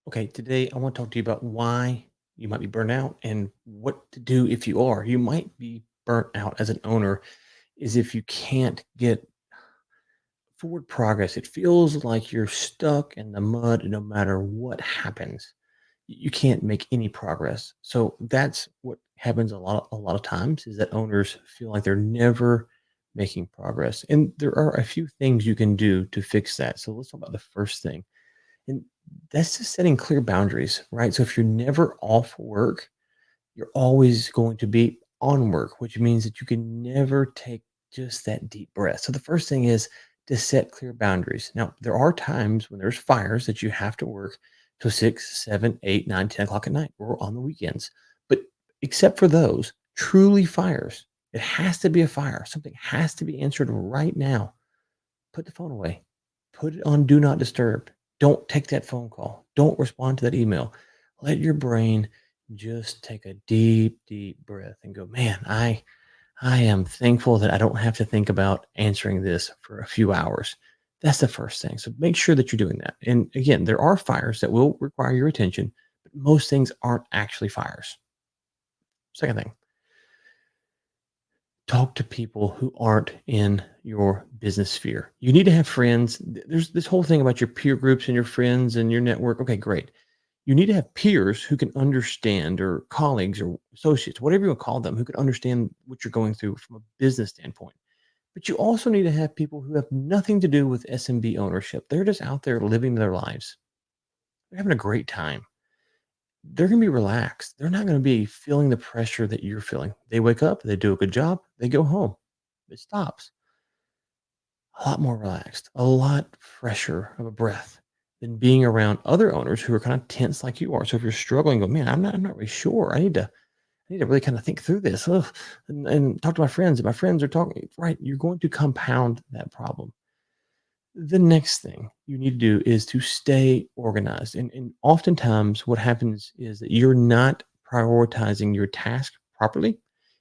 Okay, today I want to talk to you about why you might be burnt out and what to do if you are. You might be burnt out as an owner is if you can't get forward progress. It feels like you're stuck in the mud no matter what happens. You can't make any progress. So that's what happens a lot of times is that owners feel like they're never making progress. And there are a few things you can do to fix that. So let's talk about the first thing. And that's just setting clear boundaries, right? So if you're never off work, you're always going to be on work, which means that you can never take just that deep breath. So the first thing is to set clear boundaries. Now, there are times when there's fires that you have to work till 6, 7, 8, 9, 10 o'clock at night or on the weekends. But except for those truly fires, it has to be a fire. Something has to be answered right now. Put the phone away. Put it on do not disturb. Don't take that phone call. Don't respond to that email. Let your brain just take a deep, deep breath and go, man, I am thankful that I don't have to think about answering this for a few hours. That's the first thing. So make sure that you're doing that. And again, there are fires that will require your attention, but most things aren't actually fires. Second thing, talk to people who aren't in your business sphere. You need to have friends. There's this whole thing about your peer groups and your friends and your network. Okay, great. You need to have peers who can understand, or colleagues or associates, whatever you want to call them, who can understand what you're going through from a business standpoint. But you also need to have people who have nothing to do with SMB ownership. They're just out there living their lives. They're having a great time. They're going to be relaxed. They're not going to be feeling the pressure that you're feeling. They wake up, they do a good job, they go home. It stops. A lot more relaxed, a lot fresher of a breath than being around other owners who are kind of tense like you are. So if you're struggling, go, man, I'm not really sure. I need to really kind of think through this, ugh, and talk to my friends. If my friends are talking, right, you're going to compound that problem. The next thing you need to do is to stay organized. And oftentimes, what happens is that you're not prioritizing your task properly.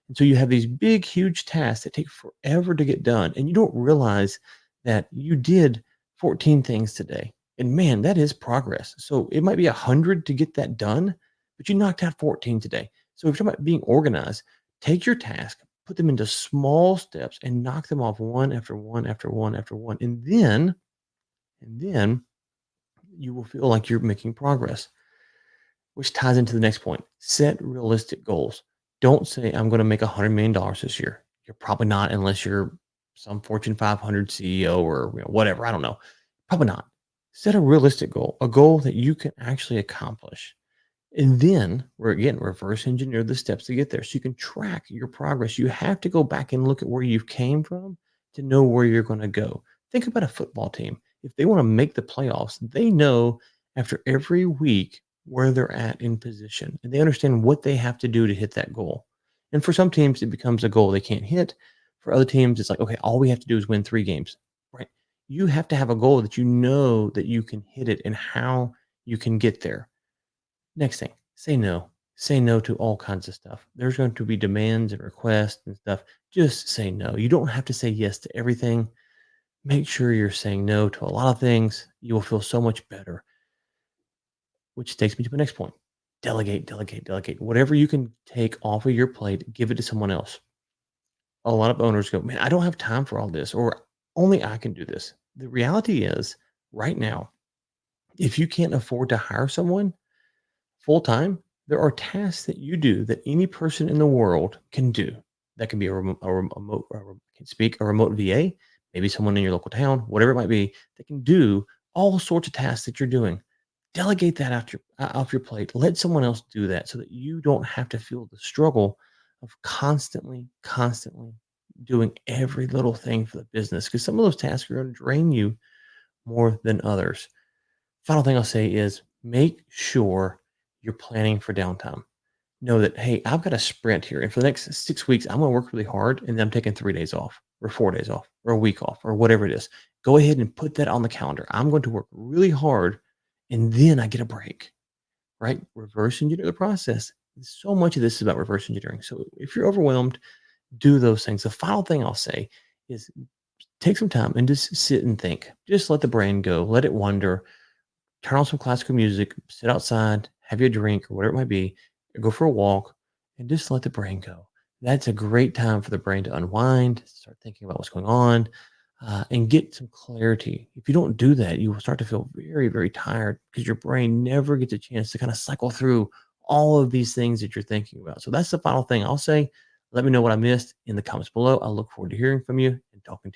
And so you have these big, huge tasks that take forever to get done. And you don't realize that you did 14 things today. And man, that is progress. So it might be 100 to get that done, but you knocked out 14 today. So if you're talking about being organized, take your task, put them into small steps and knock them off one after one after one after one. And then you will feel like you're making progress, which ties into the next point. Set realistic goals. Don't say, I'm going to make $100 million this year. You're probably not, unless you're some Fortune 500 CEO or whatever. I don't know. Probably not. Set a realistic goal, a goal that you can actually accomplish. And then we're again reverse engineer the steps to get there so you can track your progress. You have to go back and look at where you came from to know where you're going to go. Think about a football team. If they want to make the playoffs, they know after every week where they're at in position and they understand what they have to do to hit that goal. And for some teams, it becomes a goal they can't hit. For other teams, it's like, okay, all we have to do is win 3 games, right? You have to have a goal that you know that you can hit it and how you can get there. Next thing, say no. Say no to all kinds of stuff. There's going to be demands and requests and stuff. Just say no. You don't have to say yes to everything. Make sure you're saying no to a lot of things. You will feel so much better, which takes me to the next point. Delegate, delegate, delegate. Whatever you can take off of your plate, give it to someone else. A lot of owners go, man, I don't have time for all this, or only I can do this. The reality is, right now, if you can't afford to hire someone, full time, there are tasks that you do that any person in the world can do. That can be can speak a remote VA, maybe someone in your local town, whatever it might be, that can do all sorts of tasks that you're doing. Delegate that off your plate. Let someone else do that so that you don't have to feel the struggle of constantly doing every little thing for the business. Because some of those tasks are going to drain you more than others. Final thing I'll say is make sure you're planning for downtime. Know that, hey, I've got a sprint here. And for the next 6 weeks, I'm going to work really hard and then I'm taking 3 days off or 4 days off or a week off or whatever it is. Go ahead and put that on the calendar. I'm going to work really hard and then I get a break, right? Reverse engineer the process. So much of this is about reverse engineering. So if you're overwhelmed, do those things. The final thing I'll say is take some time and just sit and think. Just let the brain go, let it wander, turn on some classical music, sit outside, have your drink or whatever it might be, or go for a walk, and just let the brain go. That's a great time for the brain to unwind, start thinking about what's going on, and get some clarity. If you don't do that, you will start to feel very, very tired because your brain never gets a chance to kind of cycle through all of these things that you're thinking about. So that's the final thing I'll say. Let me know what I missed in the comments below. I look forward to hearing from you and talking to you.